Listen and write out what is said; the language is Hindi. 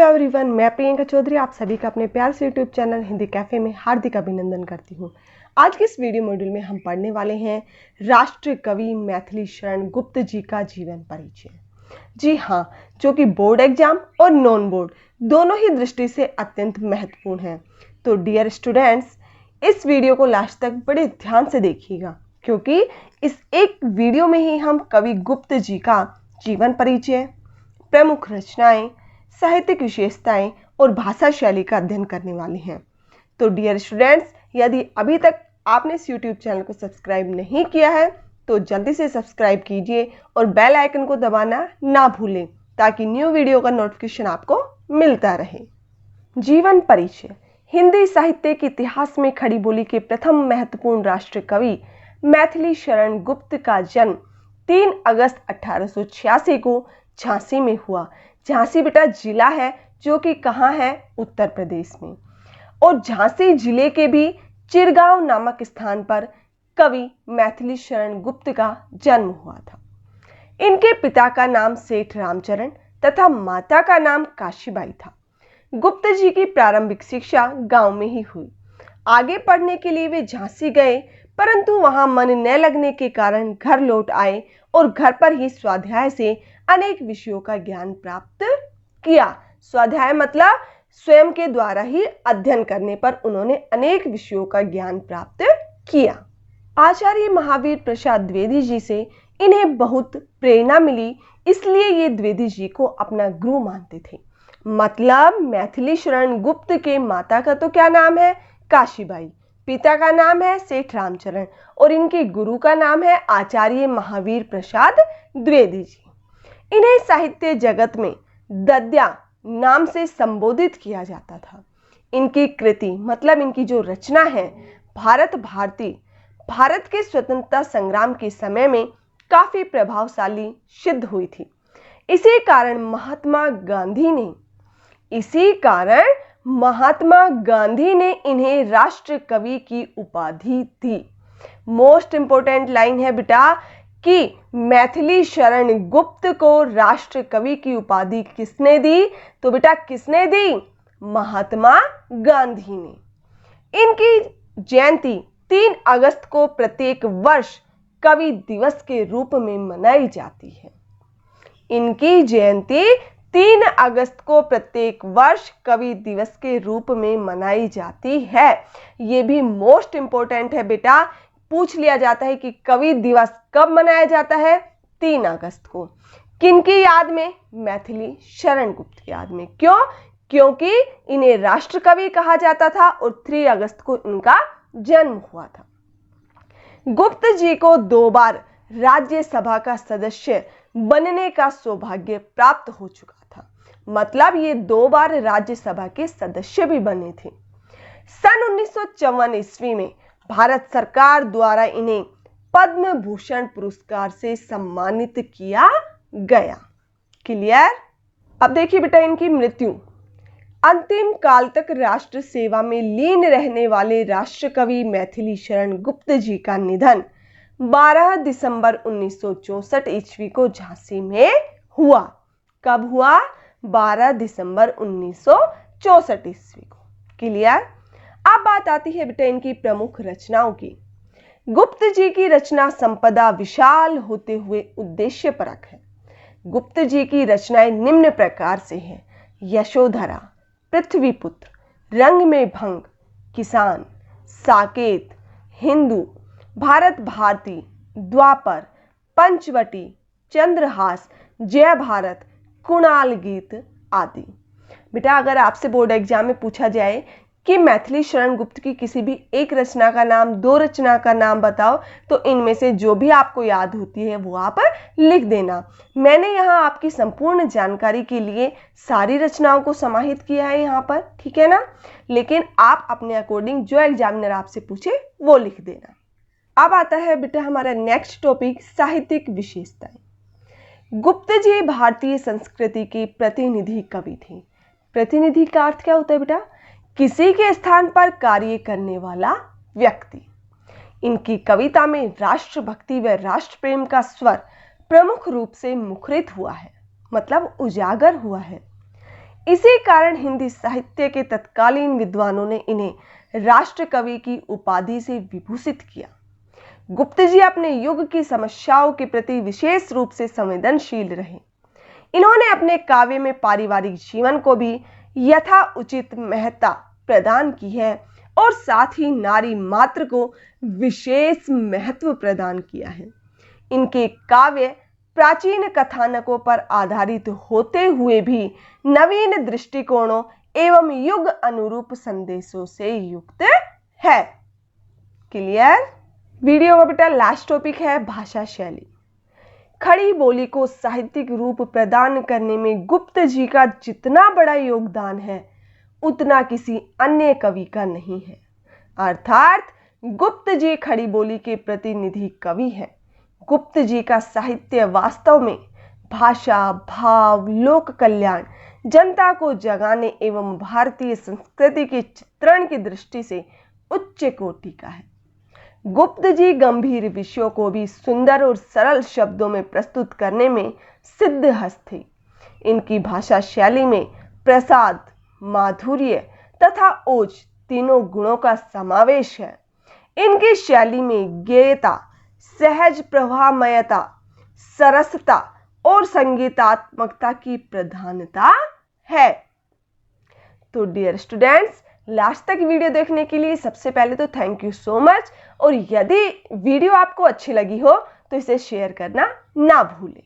हेलो एवरीवन, मैं प्रियंका चौधरी आप सभी का अपने प्यार से यूट्यूब चैनल हिंदी कैफे में हार्दिक अभिनंदन करती हूँ। आज के इस वीडियो मॉड्यूल में हम पढ़ने वाले हैं राष्ट्र कवि मैथिली शरण गुप्त जी का जीवन परिचय। जी हाँ, जो कि बोर्ड एग्जाम और नॉन बोर्ड दोनों ही दृष्टि से अत्यंत महत्वपूर्ण है। तो डियर स्टूडेंट्स, इस वीडियो को लास्ट तक बड़े ध्यान से देखिएगा, क्योंकि इस एक वीडियो में ही हम कवि गुप्त जी का जीवन परिचय, प्रमुख रचनाएं, साहित्यिक विशेषताएं और भाषा शैली का अध्ययन करने वाले हैं। तो डियर स्टूडेंट्स, यदि अभी तक आपने इस यूट्यूब चैनल को सब्सक्राइब नहीं किया है तो जल्दी से सब्सक्राइब कीजिए और बेल आइकन को दबाना ना भूलें, ताकि न्यू वीडियो का नोटिफिकेशन आपको मिलता रहे। जीवन परिचय। हिंदी साहित्य के इतिहास में खड़ी बोली के प्रथम महत्वपूर्ण राष्ट्र कवि मैथिली शरण गुप्त का जन्म 3 अगस्त 1886 को झांसी में हुआ। झांसी बेटा जिला है जो कि कहाँ है, उत्तर प्रदेश में। और झांसी जिले के भी चिरगांव नामक स्थान पर कवि मैथिली शरण गुप्त का जन्म हुआ था। इनके पिता का नाम सेठ रामचरण तथा माता का नाम काशीबाई था। गुप्त जी की प्रारंभिक शिक्षा गांव में ही हुई। आगे पढ़ने के लिए वे झांसी गए, परंतु वहां मन न लगने के कारण घर लौट आए और घर पर ही स्वाध्याय से अनेक विषयों का ज्ञान प्राप्त किया। स्वाध्याय मतलब स्वयं के द्वारा ही अध्ययन करने पर उन्होंने अनेक विषयों का ज्ञान प्राप्त किया। आचार्य महावीर प्रसाद द्विवेदी जी से इन्हें बहुत प्रेरणा मिली, इसलिए ये द्विवेदी जी को अपना गुरु मानते थे। मतलब मैथिली शरण गुप्त के माता का तो क्या नाम है, काशीबाई, पिता का नाम है सेठ रामचरण और इनके गुरु का नाम है आचार्य महावीर प्रसाद द्विवेदी जी। इन्हें साहित्य जगत में दद्या नाम से संबोधित किया जाता था। इनकी कृति मतलब इनकी जो रचना है भारत के स्वतंत्रता संग्राम के समय में काफी प्रभावशाली सिद्ध हुई थी। इसी कारण महात्मा गांधी ने इन्हें राष्ट्र कवि की उपाधि दी। मोस्ट इंपोर्टेंट लाइन है बेटा कि मैथिली शरण गुप्त को राष्ट्र कवि की उपाधि किसने दी, तो बेटा किसने दी, महात्मा गांधी ने। इनकी जयंती 3 अगस्त को प्रत्येक वर्ष कवि दिवस के रूप में मनाई जाती है। इनकी जयंती 3 अगस्त को प्रत्येक वर्ष कवि दिवस के रूप में मनाई जाती है। ये भी मोस्ट इंपोर्टेंट है बेटा, पूछ लिया जाता है कि कवि दिवस कब मनाया जाता है, 3 अगस्त को। किनकी याद में, मैथिली शरण गुप्त की याद में। क्यों? क्योंकि इन्हें राष्ट्र कवि कहा जाता था और 3 अगस्त को इनका जन्म हुआ था। गुप्त जी को 2 बार राज्यसभा का सदस्य बनने का सौभाग्य प्राप्त हो चुका था। मतलब ये 2 बार राज्यसभा के सदस्य भी बने थे। सन 1954 ईस्वी में भारत सरकार द्वारा इन्हें पद्म भूषण पुरस्कार से सम्मानित किया गया। क्लियर? अब देखिए बेटा इनकी मृत्यु। अंतिम काल तक राष्ट्र सेवा में लीन रहने वाले राष्ट्रकवि मैथिली शरण गुप्त जी का निधन 12 दिसंबर 1964 ईस्वी को झांसी में हुआ। कब हुआ? 12 दिसंबर 1964 ईस्वी को। क्लियर? अब बात आती है बेटा इनकी प्रमुख रचनाओं की। गुप्त जी की रचना संपदा विशाल होते हुए उद्देश्यपरक है। गुप्त जी की रचनाएं निम्न प्रकार से हैं: यशोधरा, पृथ्वीपुत्र, रंग में भंग, किसान, साकेत, हिंदू, भारत भारती, द्वापर, पंचवटी, चंद्रहास, जय भारत, कुणाल गीत आदि। बेटा अगर आपसे बोर्ड एग्जाम में पूछा जाए कि मैथिली शरण गुप्त की किसी भी एक रचना का नाम, 2 रचना का नाम बताओ, तो इनमें से जो भी आपको याद होती है वो आप लिख देना। मैंने यहाँ आपकी संपूर्ण जानकारी के लिए सारी रचनाओं को समाहित किया है यहाँ पर, ठीक है ना, लेकिन आप अपने अकॉर्डिंग जो एग्जामिनर आपसे पूछे वो लिख देना। अब आता है बेटा हमारा नेक्स्ट टॉपिक, साहित्यिक विशेषताएं। गुप्त जी भारतीय संस्कृति के प्रतिनिधि कवि थे। प्रतिनिधि का अर्थ क्या होता है बेटा? किसी के स्थान पर कार्य करने वाला व्यक्ति। इनकी कविता में राष्ट्रभक्ति व राष्ट्र प्रेम का स्वर प्रमुख रूप से मुखरित हुआ है, मतलब उजागर हुआ है। इसी कारण हिंदी साहित्य के तत्कालीन विद्वानों ने इन्हें राष्ट्र कवि की उपाधि से विभूषित किया। गुप्त जी अपने युग की समस्याओं के प्रति विशेष रूप से संवेदनशील रहे। इन्होंने अपने काव्य में पारिवारिक जीवन को भी यथा उचित महत्ता प्रदान की है और साथ ही नारी मात्र को विशेष महत्व प्रदान किया है। इनके काव्य प्राचीन कथानकों पर आधारित होते हुए भी नवीन दृष्टिकोणों एवं युग अनुरूप संदेशों से युक्त है। क्लियर? वीडियो का बेटा लास्ट टॉपिक है भाषा शैली। खड़ी बोली को साहित्यिक रूप प्रदान करने में गुप्त जी का जितना बड़ा योगदान है उतना किसी अन्य कवि का नहीं है। अर्थात गुप्त जी खड़ी बोली के प्रतिनिधि कवि हैं। गुप्त जी का साहित्य वास्तव में भाषा, भाव, लोक कल्याण, जनता को जगाने एवं भारतीय संस्कृति के चित्रण की दृष्टि से उच्च कोटि का है। गुप्त जी गंभीर विषयों को भी सुंदर और सरल शब्दों में प्रस्तुत करने में सिद्धहस्त थे। इनकी भाषा शैली में प्रसाद, माधुर्य तथा ओज तीनों गुणों का समावेश है। इनकी शैली में गेयता, सहज प्रवाहमयता, सरसता और संगीतात्मकता की प्रधानता है। तो डियर स्टूडेंट्स, लास्ट तक वीडियो देखने के लिए सबसे पहले तो थैंक यू सो मच। और यदि वीडियो आपको अच्छी लगी हो तो इसे शेयर करना ना भूलें।